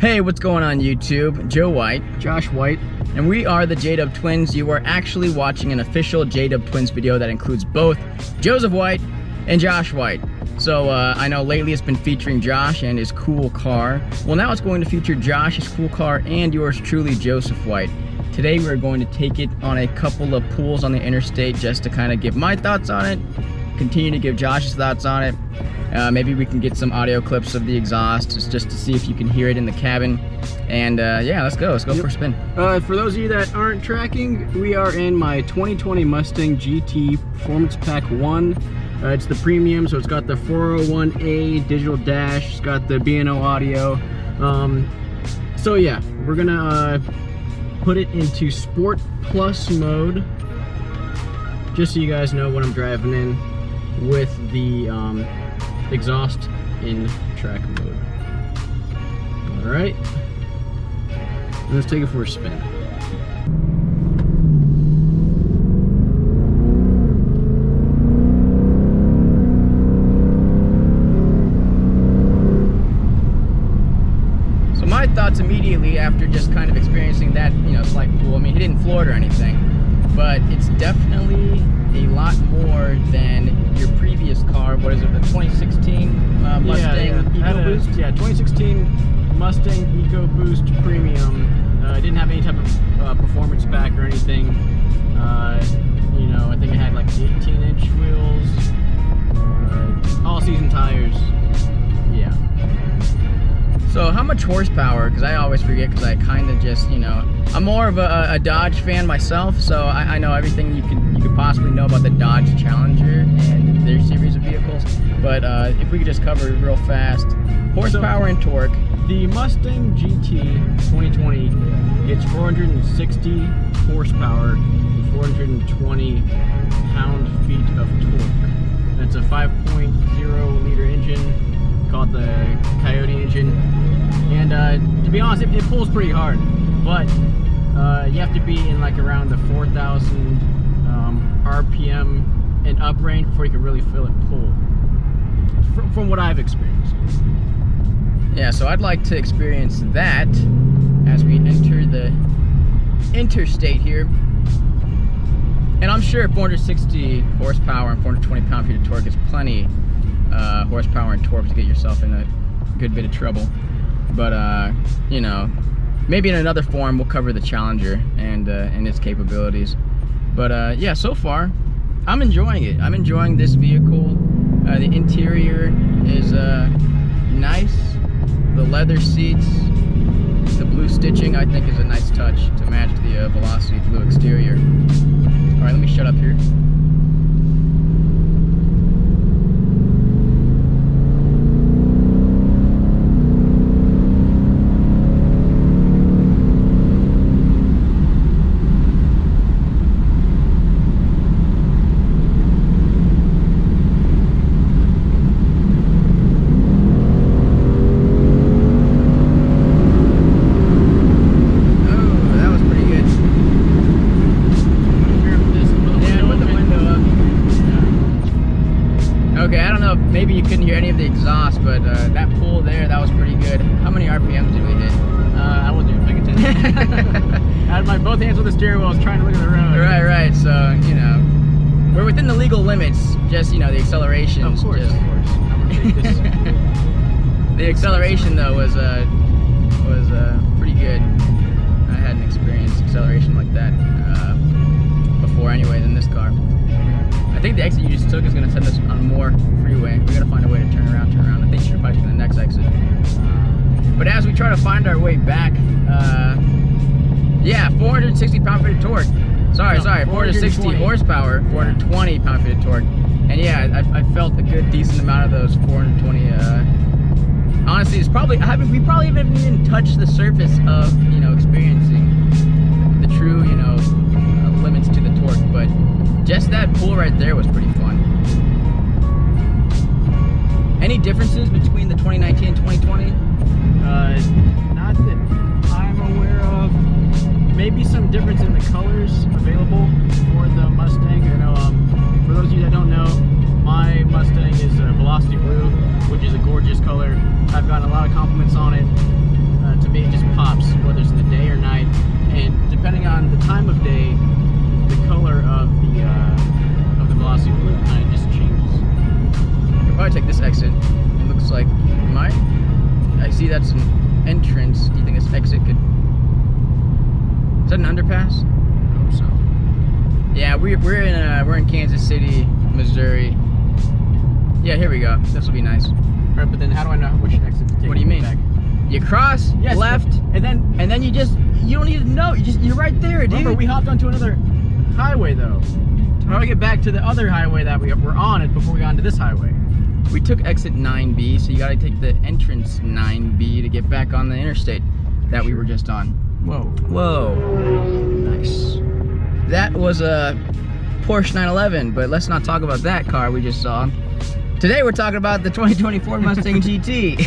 Hey, what's going on YouTube? Joe White. Josh White. And we are the JDub twins. You are actually watching an official JDub twins video that includes both Joseph White and Josh White. So I know lately it's been featuring Josh and his cool car. Well, now it's going to feature Josh, his cool car, and yours truly, Joseph White. Today we're going to take it on a couple of pulls on the interstate just to kind of give my thoughts on it, continue to give Josh's thoughts on it. Maybe we can get some audio clips of the exhaust just to see if you can hear it in the cabin. And yeah, let's go for a spin. For those of you that aren't tracking, we are in my 2020 Mustang GT Performance Pack 1. It's the premium, so it's got the 401A digital dash, it's got the B&O audio. So yeah, we're gonna put it into Sport Plus mode, just so you guys know what I'm driving in with the exhaust in track mode. All right, let's take it for a spin. So my thoughts immediately after just kind of experiencing that, slight pull. I mean, he didn't floor it or anything, but it's definitely a lot more than your previous car. What is it, the 2016 Mustang EcoBoost? Yeah, 2016 Mustang EcoBoost Premium. It didn't have any type of performance pack or anything. I think it had like 18-inch wheels, all-season tires. Yeah. So how much horsepower? Because I always forget, because I kind of just, I'm more of a Dodge fan myself, so I know everything you could possibly know about the Dodge Challenger and their series of vehicles. But if we could just cover it real fast, horsepower and torque. The Mustang GT 2020 gets 460 horsepower and 420 pound-feet of torque. That's a 5.0 liter engine called the Coyote engine. And to be honest, it pulls pretty hard, but you have to be in like around the 4,000 RPM and up range before you can really feel it pull, from what I've experienced. Yeah, so I'd like to experience that as we enter the interstate here. And I'm sure 460 horsepower and 420 pound-feet of torque is plenty horsepower and torque to get yourself in a good bit of trouble. But maybe in another form we'll cover the Challenger and its capabilities. But yeah, so far I'm enjoying it. I'm enjoying this vehicle. The interior is nice. The leather seats, the blue stitching, I think is a nice touch to match the Velocity blue exterior. All right, let me shut up here. Maybe you couldn't hear any of the exhaust, but that pull there, that was pretty good. How many RPMs did we hit? I wasn't even paying attention. I had my both hands on the steering wheel, I was trying to look at the road. Right. So, we're within the legal limits. Just, the acceleration. Of course. I'm gonna take this. The acceleration though was pretty good. I hadn't experienced acceleration like that before, anyways, in this car. I think the exit you just took is going to send us on more freeway. We're going to find a way to turn around. I think you should probably take the next exit. But as we try to find our way back, yeah, 460 pound-feet of torque. Sorry, 460 horsepower, 420 pound-feet of torque. And yeah, I felt a good, decent amount of those 420. Honestly, it's probably, we probably haven't even touched the surface of, experiencing the true, limits to the torque. But just that pull right there was pretty fun. Any differences between the 2019 and 2020? Not that I'm aware of. Maybe some difference in the colors available for the Mustang. For those of you that don't know, my Mustang is a Velocity Blue, which is a gorgeous color. I've gotten a lot of compliments on it. To be entrance, do you think this exit could... Is that an underpass? I hope so. Yeah, we're in Kansas City, Missouri. Yeah, here we go. This will be nice. Right, but then how do I know which exit to take? What do you mean? Back? You cross, Yes, left, and then you don't need to know. You're right there, dude. remember we hopped onto another highway though. How do I get back to the other highway that we were on it before we got into this highway? We took exit 9B, so you gotta take the entrance 9B to get back on the interstate that we were just on. Whoa. Whoa. Nice. That was a Porsche 911, but let's not talk about that car we just saw. Today we're talking about the 2024 Mustang GT.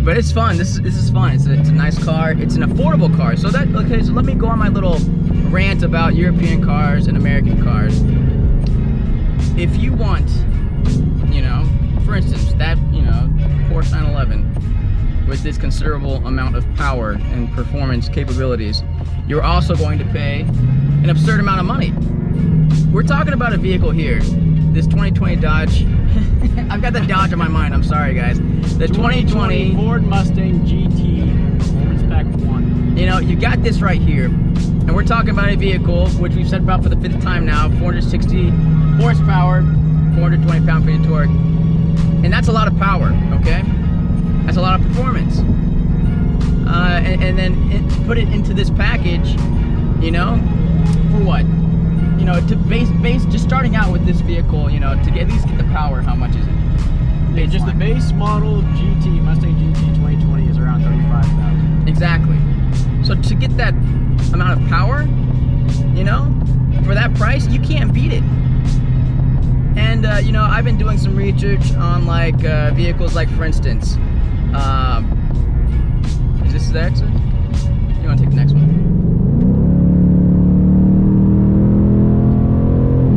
But it's fun. This is fun. It's a nice car. It's an affordable car. So let me go on my little rant about European cars and American cars. If you want, you know, for instance, that, you know, Porsche 911 with this considerable amount of power and performance capabilities, you're also going to pay an absurd amount of money. We're talking about a vehicle here, this 2020 Dodge. I've got the Dodge on my mind, I'm sorry guys. The 2020 Ford Mustang GT Performance Pack 1. You know, you got this right here. And we're talking about a vehicle, which we've said about for the 5th time now, 460 horsepower, 420 pound-feet of torque. And that's a lot of power, okay? That's a lot of performance. And then to put it into this package, you know, for what? You know, to base just starting out with this vehicle, you know, to at least get the power, how much is it? Yeah, just the base model GT, Mustang GT 2020 is around $35,000. Exactly. So to get that amount of power, you know, for that price, you can't beat it. And, you know, I've been doing some research on, like, vehicles, like, for instance, is this the exit? You want to take the next one?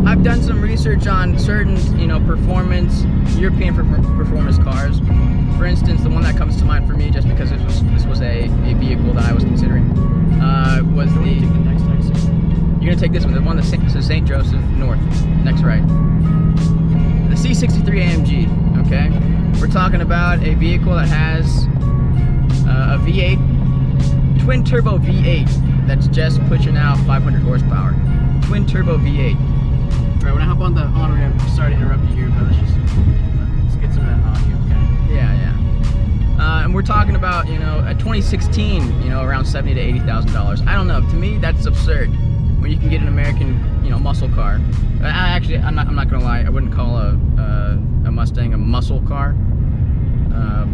I've done some research on certain, you know, European performance cars. For instance, the one that comes to mind for me, just because this was a vehicle that I was considering, was the... Take the next exit. You're gonna take this one, the one that says St. Joseph North, next right. The C63 AMG, okay? We're talking about a vehicle that has a V8, twin turbo V8, that's just pushing out 500 horsepower. Twin turbo V8. Right, when I hop on the on-ramp, sorry to interrupt you here, but let's get some of that audio, okay? Yeah. And we're talking about, you know, a 2016, you know, around $70,000 to $80,000. I don't know. To me, that's absurd. When you can get an American, you know, muscle car. I'm not gonna lie. I wouldn't call a Mustang a muscle car,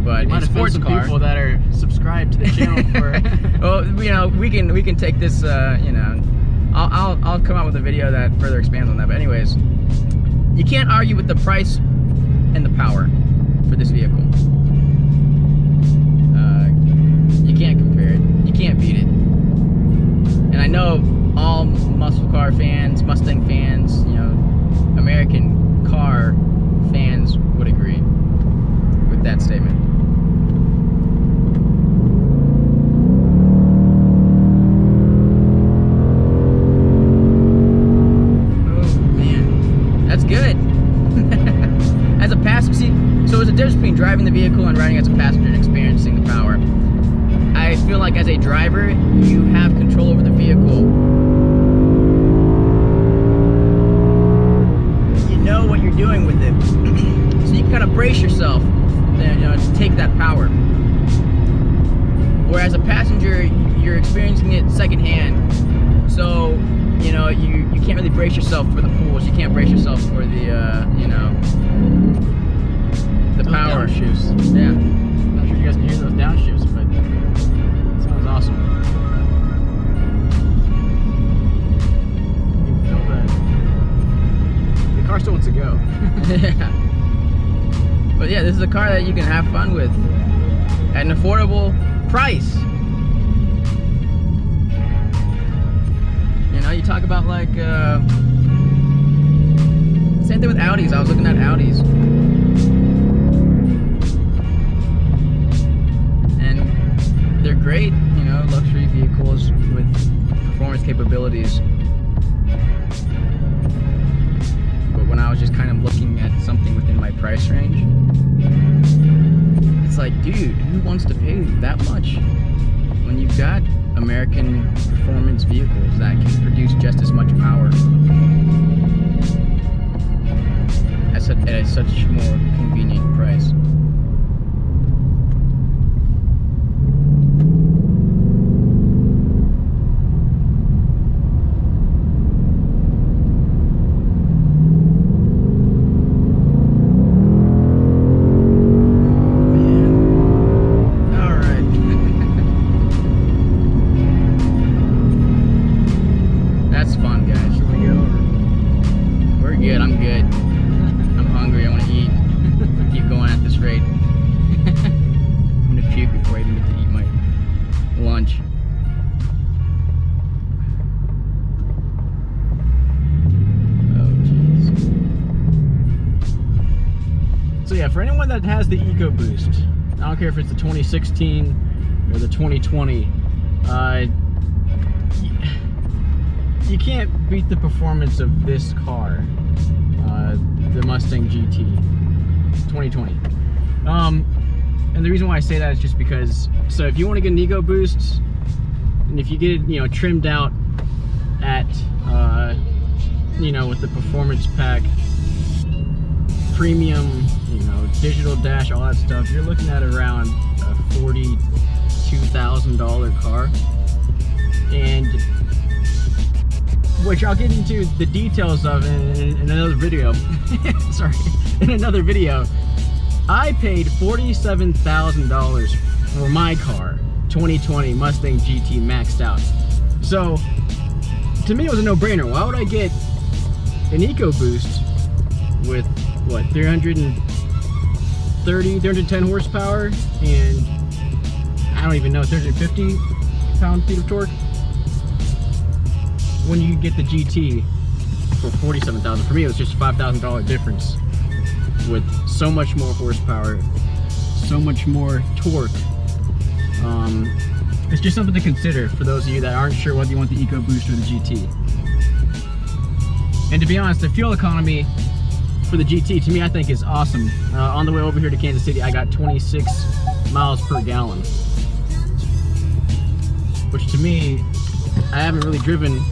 but a sports car. People that are subscribed to the channel for. Well, you know, we can take this. You know, I'll come out with a video that further expands on that. But anyways, you can't argue with the price and the power for this vehicle. You can't compare it. You can't beat it. And I know all muscle car fans, Mustang fans, you know, American car fans would agree with that statement. Oh man, that's good. As a passenger, so there's a difference between driving the vehicle and riding as a passenger and experiencing the power. I feel like as a driver, you have control over the vehicle. You know what you're doing with it. So you kind of brace yourself, you know, to take that power. Whereas a passenger, you're experiencing it secondhand. So, you know, you can't really brace yourself for the pulls. You can't brace yourself for the, you know, the power. Downshifts. Yeah. I'm not sure you guys can hear those downshifts, but it sounds awesome. You can feel that the car still wants to go. Yeah. But yeah, this is a car that you can have fun with at an affordable price. You know, you talk about like same thing with Audis. I was looking at Audis, and they're great, you know, luxury vehicles with performance capabilities. But when I was just kind of looking at something within my price range, it's like, dude, who wants to pay that much when you've got American performance vehicles that can produce just as much power at such more convenient price? So yeah, for anyone that has the EcoBoost, I don't care if it's the 2016 or the 2020, you can't beat the performance of this car, the Mustang GT 2020. And the reason why I say that is just because, so if you want to get an EcoBoost, and if you get it, you know, trimmed out at, you know, with the performance pack, premium, you know, digital dash, all that stuff, you're looking at around a $42,000 car. And which I'll get into the details of in another video. Sorry, in another video. I paid $47,000 for my car, 2020 Mustang GT maxed out. So to me it was a no-brainer. Why would I get an EcoBoost with what, 310 horsepower and I don't even know, 350 pound-feet of torque, when you get the GT for $47,000? For me it was just a $5,000 difference with so much more horsepower, so much more torque. It's just something to consider for those of you that aren't sure whether you want the EcoBoost or the GT. And to be honest, the fuel economy for the GT, to me, I think is awesome. On the way over here to Kansas City, I got 26 miles per gallon. Which to me, I haven't really driven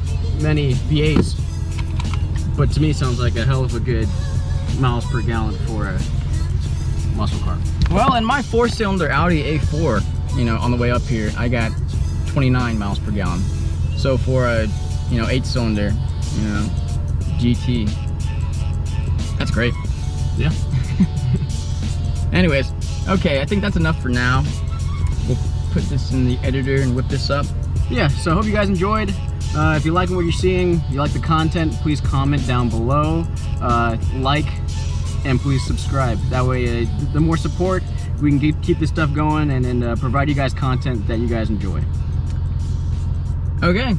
many V8s, but to me sounds like a hell of a good miles per gallon for a muscle car. Well, in my 4-cylinder Audi A4, you know, on the way up here, I got 29 miles per gallon. So for a, you know, 8-cylinder, you know, GT, that's great. Yeah. Anyways, okay, I think that's enough for now. We'll put this in the editor and whip this up. Yeah, so I hope you guys enjoyed. If you like what you're seeing, you like the content, please comment down below, like, and please subscribe. That way, the more support, we can keep this stuff going and provide you guys content that you guys enjoy. Okay,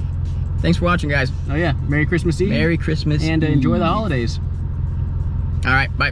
thanks for watching, guys. Oh yeah, Merry Christmas Eve. Merry Christmas and enjoy the holidays. All right, bye.